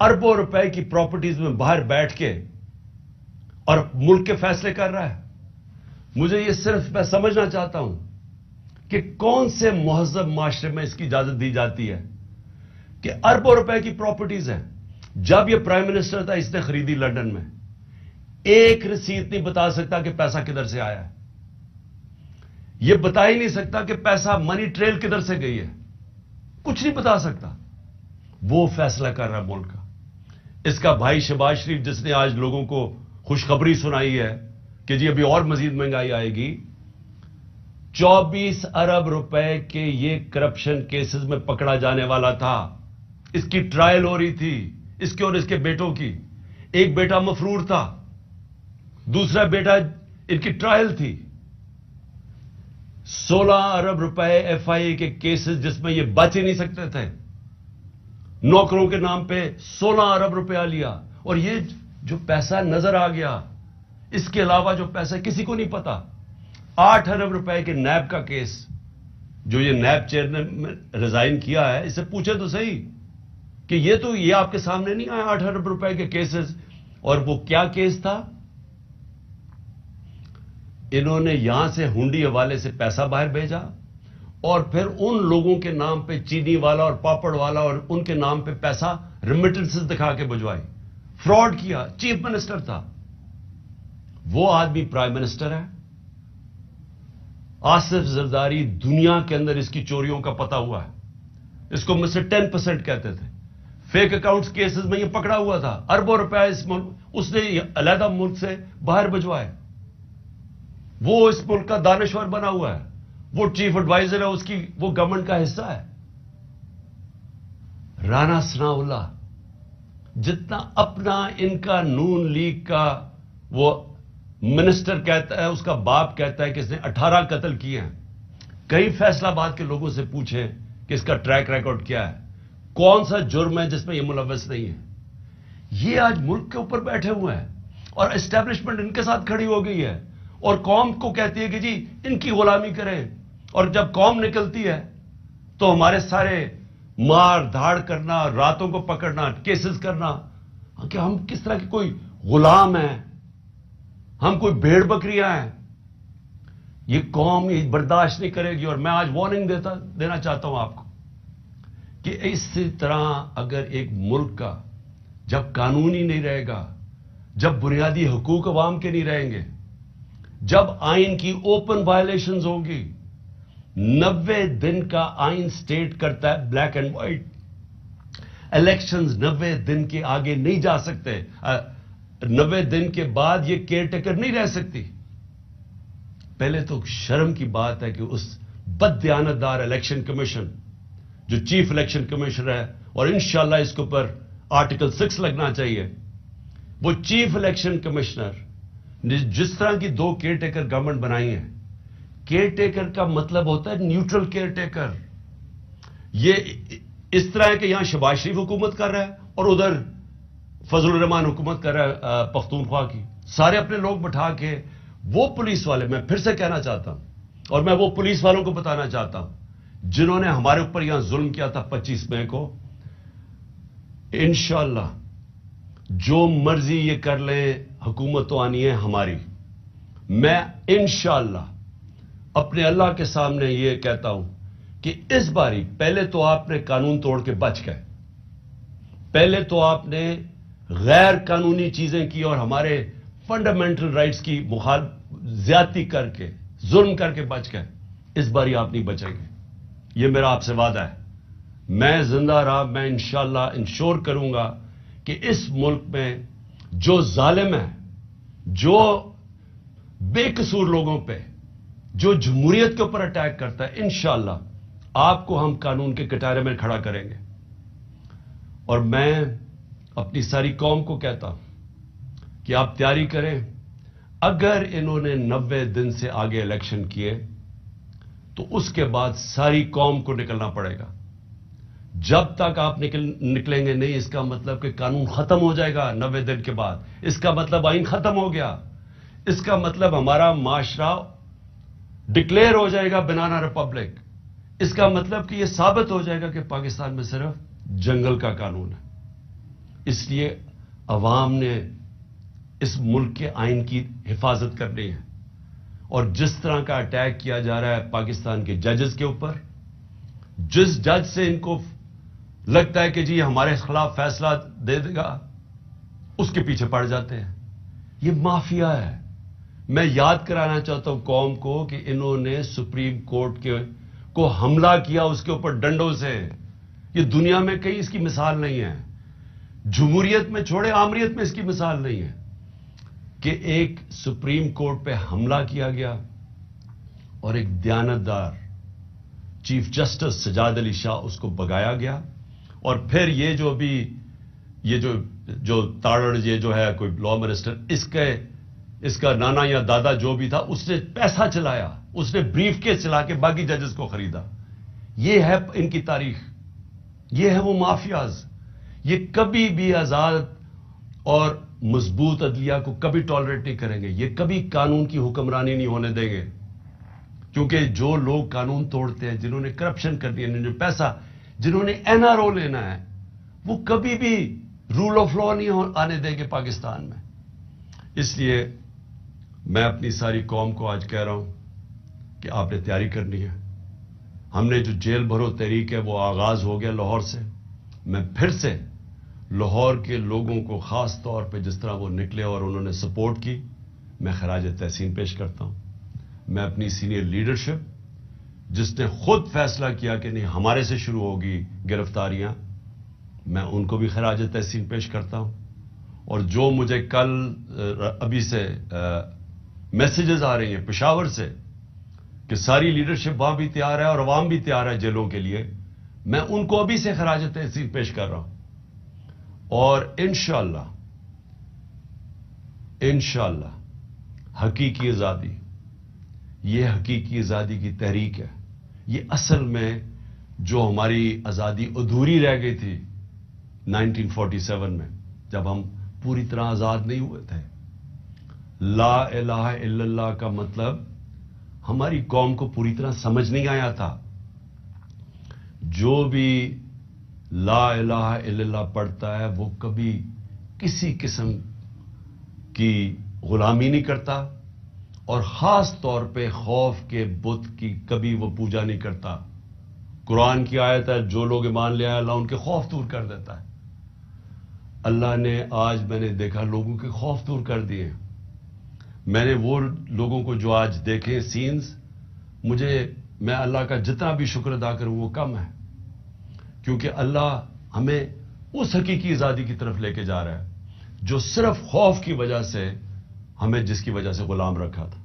اربوں روپے کی پراپرٹیز میں باہر بیٹھ کے اور ملک کے فیصلے کر رہا ہے. مجھے یہ صرف میں سمجھنا چاہتا ہوں کہ کون سے مہذب معاشرے میں اس کی اجازت دی جاتی ہے کہ اربوں روپے کی پراپرٹیز ہیں. جب یہ پرائم منسٹر تھا اس نے خریدی لنڈن میں. ایک رسید نہیں بتا سکتا کہ پیسہ کدھر سے آیا ہے. یہ بتا ہی نہیں سکتا کہ پیسہ منی ٹریل کدھر سے گئی ہے. کچھ نہیں بتا سکتا. وہ فیصلہ کر رہا ملک کا. اس کا بھائی شہباز شریف جس نے آج لوگوں کو خوشخبری سنائی ہے کہ جی ابھی اور مزید مہنگائی آئے گی. 24 ارب روپے کے یہ کرپشن کیسز میں پکڑا جانے والا تھا. اس کی ٹرائل ہو رہی تھی اس کے اور اس کے بیٹوں کی. ایک بیٹا مفرور تھا, دوسرا بیٹا ان کی ٹرائل تھی. 16 ارب روپے ایف آئی اے کے کیسز جس میں یہ بچ ہی نہیں سکتے تھے. نوکروں کے نام پہ 16 ارب روپیہ لیا. اور یہ جو پیسہ نظر آ گیا, اس کے علاوہ جو پیسہ کسی کو نہیں پتا. 8 ارب روپے کے نیب کا کیس, جو یہ نیب چیئرمین نے ریزائن کیا ہے, اسے پوچھے تو صحیح کہ یہ آپ کے سامنے نہیں آیا 8 ارب روپے کے کیسز. اور وہ کیا کیس تھا؟ انہوں نے یہاں سے ہنڈی حوالے سے پیسہ باہر بھیجا اور پھر ان لوگوں کے نام پہ چینی والا اور پاپڑ والا اور ان کے نام پہ پیسہ ریمیٹنسز دکھا کے بھجوائی. فراڈ کیا. چیف منسٹر تھا وہ آدمی, پرائم منسٹر ہے. آصف زرداری دنیا کے اندر اس کی چوریوں کا پتہ ہوا ہے. اس کو مجھ سے 10% کہتے تھے. فیک اکاؤنٹس کیسز میں یہ پکڑا ہوا تھا. اربوں روپے اس نے علیحدہ ملک سے باہر بھجوائے. وہ اس ملک کا دانشور بنا ہوا ہے. وہ چیف ایڈوائزر ہے اس کی, وہ گورنمنٹ کا حصہ ہے. رانا ثناء اللہ جتنا اپنا ان کا نون لیگ کا وہ منسٹر کہتا ہے, اس کا باپ کہتا ہے کہ اس نے 18 قتل کیے ہیں. کئی فیصلہ آباد کے لوگوں سے پوچھیں کہ اس کا ٹریک ریکارڈ کیا ہے, کون سا جرم ہے جس میں یہ ملوث نہیں ہے. یہ آج ملک کے اوپر بیٹھے ہوئے ہیں اور اسٹیبلشمنٹ ان کے ساتھ کھڑی ہو گئی ہے اور قوم کو کہتی ہے کہ جی ان کی غلامی کریں. اور جب قوم نکلتی ہے تو ہمارے سارے مار دھاڑ کرنا, راتوں کو پکڑنا, کیسز کرنا کہ ہم کس طرح کے کوئی غلام ہیں, ہم کوئی بھیڑ بکریاں ہیں. یہ قوم یہ برداشت نہیں کرے گی. اور میں آج وارننگ دینا چاہتا ہوں آپ کو کہ اسی طرح اگر ایک ملک کا جب قانون ہی نہیں رہے گا, جب بنیادی حقوق عوام کے نہیں رہیں گے, جب آئین کی اوپن وائلیشنز ہوں گی. 90 دن کا آئین سٹیٹ کرتا ہے بلیک اینڈ وائٹ. الیکشنز 90 دن کے آگے نہیں جا سکتے. 90 دن کے بعد یہ کیئر ٹیکر نہیں رہ سکتی. پہلے تو شرم کی بات ہے کہ اس بددیانتدار الیکشن کمیشن جو چیف الیکشن کمیشنر ہے, اور انشاءاللہ اس کے اوپر آرٹیکل 6 لگنا چاہیے, وہ چیف الیکشن کمشنر جس طرح کی 2 کیئر ٹیکر گورنمنٹ بنائی ہیں. کیئر ٹیکر کا مطلب ہوتا ہے نیوٹرل کیئر ٹیکر. یہ اس طرح ہے کہ یہاں شہباز شریف حکومت کر رہا ہے اور ادھر فضل الرحمان حکومت کر رہا ہے پختونخوا کی. سارے اپنے لوگ بٹھا کے وہ پولیس والے, میں پھر سے کہنا چاہتا ہوں اور میں وہ پولیس والوں کو بتانا چاہتا ہوں جنہوں نے ہمارے اوپر یہاں ظلم کیا تھا 25 مئی کو, انشاءاللہ جو مرضی یہ کر لیں, حکومت تو آنی ہے ہماری. میں انشاءاللہ اپنے اللہ کے سامنے یہ کہتا ہوں کہ اس باری پہلے تو آپ نے قانون توڑ کے بچ گئے, پہلے تو آپ نے غیر قانونی چیزیں کی اور ہمارے فنڈامنٹل رائٹس کی زیادتی کر کے, ظلم کر کے بچ گئے. اس باری آپ نہیں بچیں گے, یہ میرا آپ سے وعدہ ہے. میں زندہ رہا, میں انشاءاللہ انشور کروں گا کہ اس ملک میں جو ظالم ہے, جو بے قصور لوگوں پہ, جو جمہوریت کے اوپر اٹیک کرتا ہے, انشاءاللہ آپ کو ہم قانون کے کٹارے میں کھڑا کریں گے. اور میں اپنی ساری قوم کو کہتا ہوں کہ آپ تیاری کریں. اگر انہوں نے 90 دن سے آگے الیکشن کیے تو اس کے بعد ساری قوم کو نکلنا پڑے گا. جب تک آپ نکلیں گے نہیں, اس کا مطلب کہ قانون ختم ہو جائے گا 90 دن کے بعد. اس کا مطلب آئین ختم ہو گیا. اس کا مطلب ہمارا معاشرہ ڈکلیئر ہو جائے گا بنانا ریپبلک. اس کا مطلب کہ یہ ثابت ہو جائے گا کہ پاکستان میں صرف جنگل کا قانون ہے. اس لیے عوام نے اس ملک کے آئین کی حفاظت کرنی ہے. اور جس طرح کا اٹیک کیا جا رہا ہے پاکستان کے ججز کے اوپر، جس جج سے ان کو لگتا ہے کہ جی ہمارے خلاف فیصلہ دے دے گا، اس کے پیچھے پڑ جاتے ہیں. یہ مافیا ہے. میں یاد کرانا چاہتا ہوں قوم کو کہ انہوں نے سپریم کورٹ کو حملہ کیا اس کے اوپر ڈنڈوں سے. یہ دنیا میں کہیں اس کی مثال نہیں ہے. جمہوریت میں چھوڑے، آمریت میں اس کی مثال نہیں ہے کہ ایک سپریم کورٹ پہ حملہ کیا گیا اور ایک دیانتدار چیف جسٹس سجاد علی شاہ اس کو بگایا گیا. اور پھر یہ جو ابھی یہ جو تاڑڑ یہ جو ہے کوئی لا منسٹر، اس کا نانا یا دادا جو بھی تھا، اس نے پیسہ چلایا، اس نے بریف کیس چلا کے باقی ججز کو خریدا. یہ ہے ان کی تاریخ. یہ ہے وہ مافیاز. یہ کبھی بھی آزاد اور مضبوط عدلیہ کو کبھی ٹالریٹ نہیں کریں گے. یہ کبھی قانون کی حکمرانی نہیں ہونے دیں گے. کیونکہ جو لوگ قانون توڑتے ہیں، جنہوں نے کرپشن کرنی ہے، جنہوں نے پیسہ، جنہوں نے این آر او لینا ہے، وہ کبھی بھی رول آف لا نہیں آنے دیں گے پاکستان میں. اس لیے میں اپنی ساری قوم کو آج کہہ رہا ہوں کہ آپ نے تیاری کرنی ہے. ہم نے جو جیل بھرو تحریک ہے وہ آغاز ہو گیا لاہور سے. میں پھر سے لاہور کے لوگوں کو خاص طور پہ جس طرح وہ نکلے اور انہوں نے سپورٹ کی، میں خراج تحسین پیش کرتا ہوں. میں اپنی سینئر لیڈرشپ جس نے خود فیصلہ کیا کہ نہیں ہمارے سے شروع ہوگی گرفتاریاں، میں ان کو بھی خراج تحسین پیش کرتا ہوں. اور جو مجھے کل ابھی سے میسیجز آ رہی ہیں پشاور سے کہ ساری لیڈرشپ وہاں بھی تیار ہے اور عوام بھی تیار ہے جیلوں کے لیے، میں ان کو ابھی سے خراج تحسین پیش کر رہا ہوں. اور انشاءاللہ حقیقی آزادی، یہ حقیقی آزادی کی تحریک ہے. یہ اصل میں جو ہماری آزادی ادھوری رہ گئی تھی 1947 میں، جب ہم پوری طرح آزاد نہیں ہوئے تھے. لا الہ الا اللہ کا مطلب ہماری قوم کو پوری طرح سمجھ نہیں آیا تھا. جو بھی لا الہ الا اللہ پڑھتا ہے وہ کبھی کسی قسم کی غلامی نہیں کرتا، اور خاص طور پہ خوف کے بت کی کبھی وہ پوجا نہیں کرتا. قرآن کی آیت ہے جو لوگ ایمان لے آئے اللہ ان کے خوف دور کر دیتا ہے. اللہ نے آج میں نے دیکھا لوگوں کے خوف دور کر دیے. میں نے وہ لوگوں کو جو آج دیکھے سینز، میں اللہ کا جتنا بھی شکر ادا کروں وہ کم ہے. کیونکہ اللہ ہمیں اس حقیقی آزادی کی طرف لے کے جا رہا ہے جو صرف خوف کی وجہ سے ہمیں جس کی وجہ سے غلام رکھا تھا.